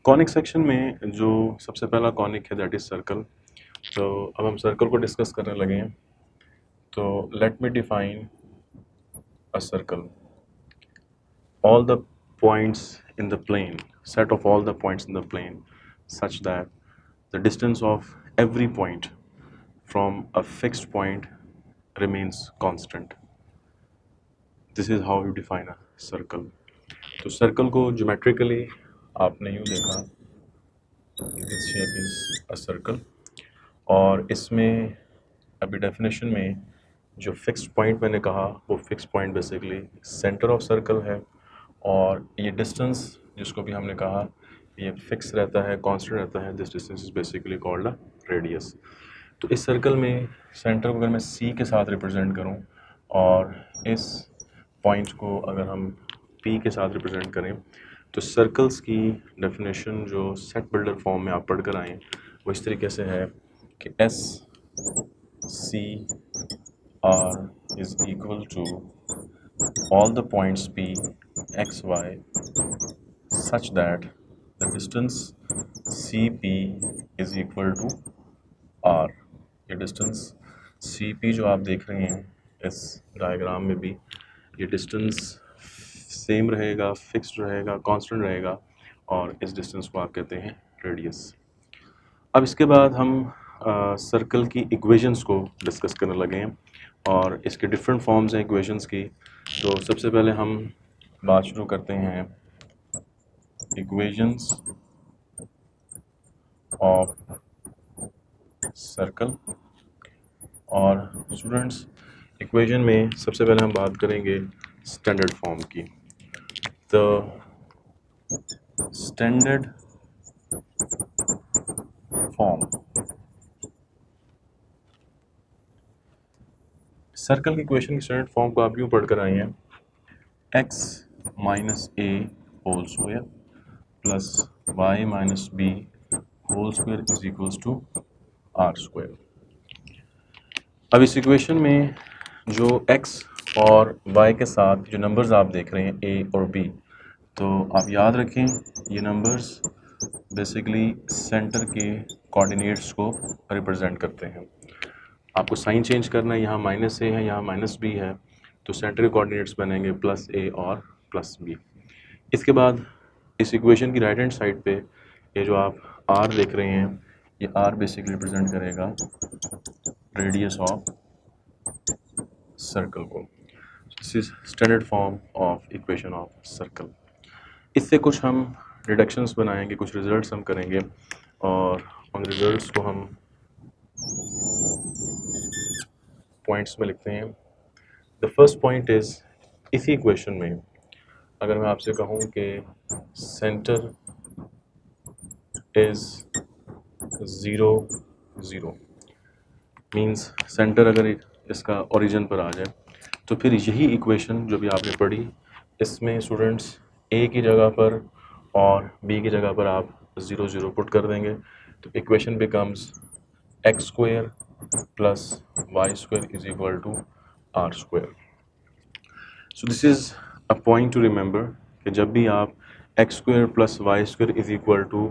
Conic section में जो सबसे पहला कॉनिक है दैट इज सर्कल। तो अब हम सर्कल को डिस्कस करने लगे हैं। तो let me define a circle, all the points in the plane, set of all the points in the plane such that the distance of every point from a fixed point remains constant. This is how you define a circle. तो circle को geometrically आपने यूँ देखा, this shape is a circle, और इसमें अभी definition में जो फिक्स्ड पॉइंट मैंने कहा वो fix point basically centre of circle है, और ये डिस्टेंस जिसको भी हमने कहा ये फिक्स रहता है, कांस्टेंट रहता है। This distance is basically called a radius. तो इस सर्कल में सेंटर को अगर मैं सी के साथ रिप्रेजेंट करूं और इस पॉइंट को अगर हम पी के साथ रिप्रेजेंट करें, तो सर्कल्स की डेफिनेशन जो सेट बिल्डर फॉर्म में आप पढ़ कर आए वो इस तरीके से है कि S C R is equal to all the points P, X, Y such that the distance CP is equal to R। ये डिस्टेंस CP जो आप देख रहे हैं इस डायग्राम में भी, ये डिस्टेंस सेम रहेगा, फिक्स्ड रहेगा, कांस्टेंट रहेगा, और इस डिस्टेंस को आप कहते हैं रेडियस। अब इसके बाद हम सर्कल की इक्वेशंस को डिस्कस करने लगे हैं, और इसके डिफरेंट फॉर्म्स हैं इक्वेशंस की। तो सबसे पहले हम बात शुरू करते हैं इक्वेशंस ऑफ सर्कल। और स्टूडेंट्स, इक्वेशन में सबसे पहले हम बात करेंगे स्टैंडर्ड फॉर्म की। तो स्टैंडर्ड फॉर्म, सर्कल की इक्वेशन की स्टैंडर्ड फॉर्म को आप यूँ पढ़ कर आए हैं, x minus a whole square plus y minus b whole square is equals to r square. अब इस इक्वेशन में जो x और y के साथ जो नंबर्स आप देख रहे हैं a और b, तो आप याद रखें ये नंबर्स बेसिकली सेंटर के कोऑर्डिनेट्स को रिप्रेजेंट करते हैं। आपको साइन चेंज करना है, यहाँ माइनस ए है, यहाँ माइनस बी है, तो सेंटर के कोऑर्डिनेट्स बनेंगे प्लस ए और प्लस बी। इसके बाद इस इक्वेशन की राइट हैंड साइड पे ये जो आप आर देख रहे हैं, ये आर बेसिकली रिप्रेजेंट करेगा रेडियस ऑफ सर्कल को। This is standard form of equation of circle. इससे कुछ हम डिडक्शंस बनाएंगे, कुछ रिजल्ट्स हम करेंगे, और उन रिजल्ट्स को हम पॉइंट्स में लिखते हैं। द फर्स्ट पॉइंट इज, इसी इक्वेशन में अगर मैं आपसे कहूँ कि सेंटर इज 0 0, मीन्स सेंटर अगर इसका ओरिजिन पर आ जाए, तो फिर यही इक्वेशन जो भी आपने पढ़ी, इसमें स्टूडेंट्स ए की जगह पर और बी की जगह पर आप 0 0 पुट कर देंगे, तो equation becomes x square plus y square is equal to r square. So this is a point to remember कि जब भी आप x square plus y square is equal to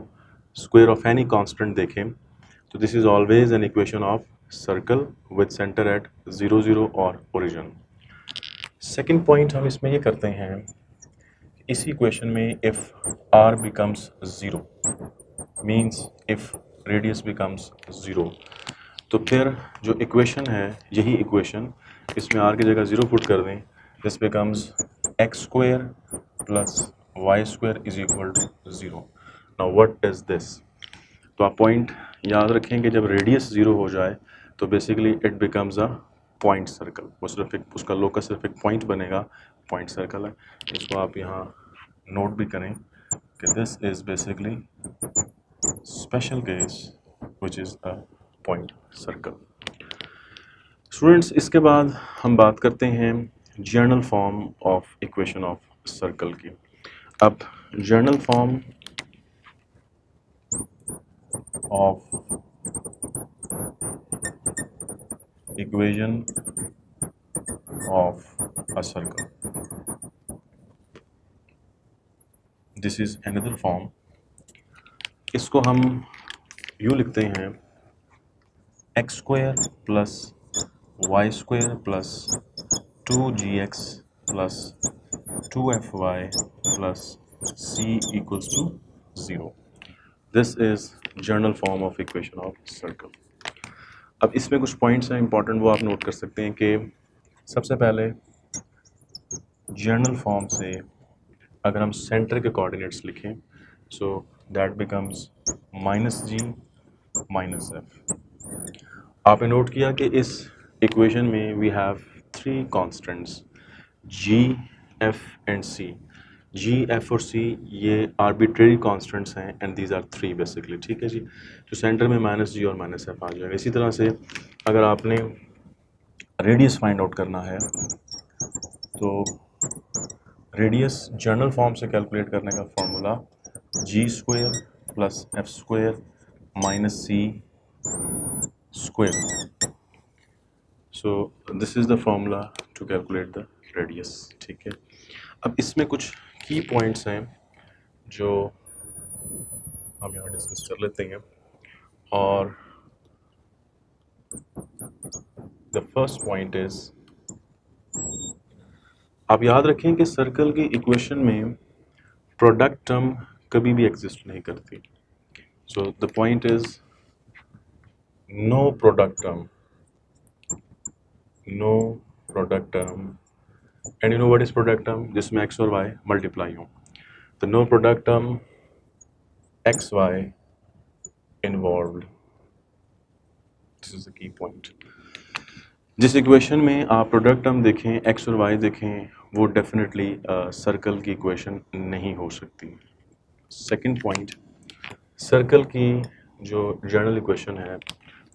square of any constant देखें, तो this is always an equation of circle with centre at 0 0 और origin. Second point हम इसमें ये करते हैं, इसी इक्वेशन में if r becomes 0 means if radius becomes 0, तो फिर जो इक्वेशन है यही इक्वेशन, इसमें आर की जगह 0 पुट कर दें, this becomes x square plus y square is equal to 0। Now what is this? तो आप पॉइंट याद रखें कि जब रेडियस 0 हो जाए तो basically it becomes a point circle. वो सिर्फ एक, उसका लोकस सिर्फ एक पॉइंट बनेगा, पॉइंट सर्कल है। इसको आप यहाँ नोट भी करें कि this is basically special case which is a point circle. Students, इसके बाद हम बात करते हैं general form of equation of circle की। अब general form of equation of a circle, this is another form इसको हम यूँ लिखते हैं x square plus y square plus 2gx plus 2fy plus c equals to 0. This is general form of equation of circle. अब इसमें कुछ points हैं important, वो आप नोट कर सकते हैं कि सबसे पहले जनरल फॉर्म से अगर हम सेंटर के कोऑर्डिनेट्स लिखें so that becomes -g minus f. आपने नोट किया कि इस इक्वेशन में we have 3 constants g, f and c। g, f और c ये आर्बिट्रेरी कांस्टेंट्स हैं एंड दीज आर 3 बेसिकली, ठीक है जी। तो सेंटर में -g और -f आ जाएगा। इसी तरह से अगर आपने रेडियस फाइंड आउट करना है तो रेडियस जनरल फॉर्म से कैलकुलेट करने का formula g square plus f square minus c square. So this is the formula to calculate the radius, ठीक है। अब इसमें कुछ की पॉइंट्स हैं जो हम यहाँ डिस्कस कर लेते हैं। और द फर्स्ट पॉइंट इज, आप याद रखें कि सर्कल की इक्वेशन में प्रोडक्ट टर्म कभी भी एग्जिस्ट नहीं करती। So the point is no product term, no product term. And you know what is product term? जिसमें एक्स और वाई मल्टीप्लाई हो। तो no product term x y involved. This is the key point. जिस equation में आप product term देखें, x और y देखें, वो डेफिनेटली सर्कल की इक्वेशन नहीं हो सकती। सेकंड पॉइंट, सर्कल की जो जनरल इक्वेशन है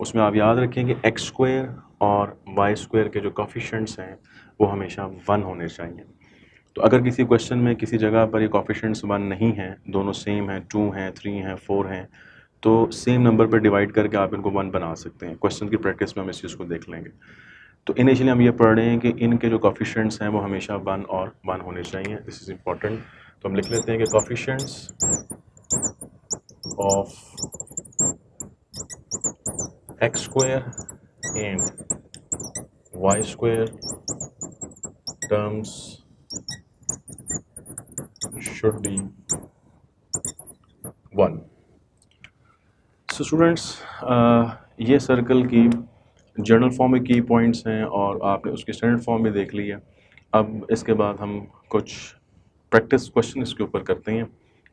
उसमें आप याद रखें कि एक्स स्क्वायर और वाई स्क्वायर के जो कोफिशिएंट्स हैं वो हमेशा 1 होने चाहिए। तो अगर किसी क्वेश्चन में किसी जगह पर ये कोफिशिएंट्स 1 नहीं हैं, दोनों सेम हैं, 2 हैं, 3 हैं, 4 हैं, तो सेम नंबर पर डिवाइड करके आप इनको 1 बना सकते हैं। क्वेश्चन की प्रैक्टिस में हम इस चीज़ को देख लेंगे। तो इनिशियली हम ये पढ़ रहे हैं कि इनके जो कोफिशिएंट्स हैं वो हमेशा 1 और 1 होने चाहिए। This is important. तो हम लिख लेते हैं कि coefficients of x square and y square terms should be 1. So students, ये सर्कल की जनरल फॉर्म में की पॉइंट्स हैं और आपने उसकी स्टैंडर्ड फॉर्म में देख ली है। अब इसके बाद हम कुछ प्रैक्टिस क्वेश्चन इसके ऊपर करते हैं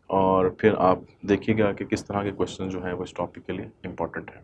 और फिर आप देखिएगा कि किस तरह के क्वेश्चन जो हैं वो इस टॉपिक के लिए इम्पॉर्टेंट हैं।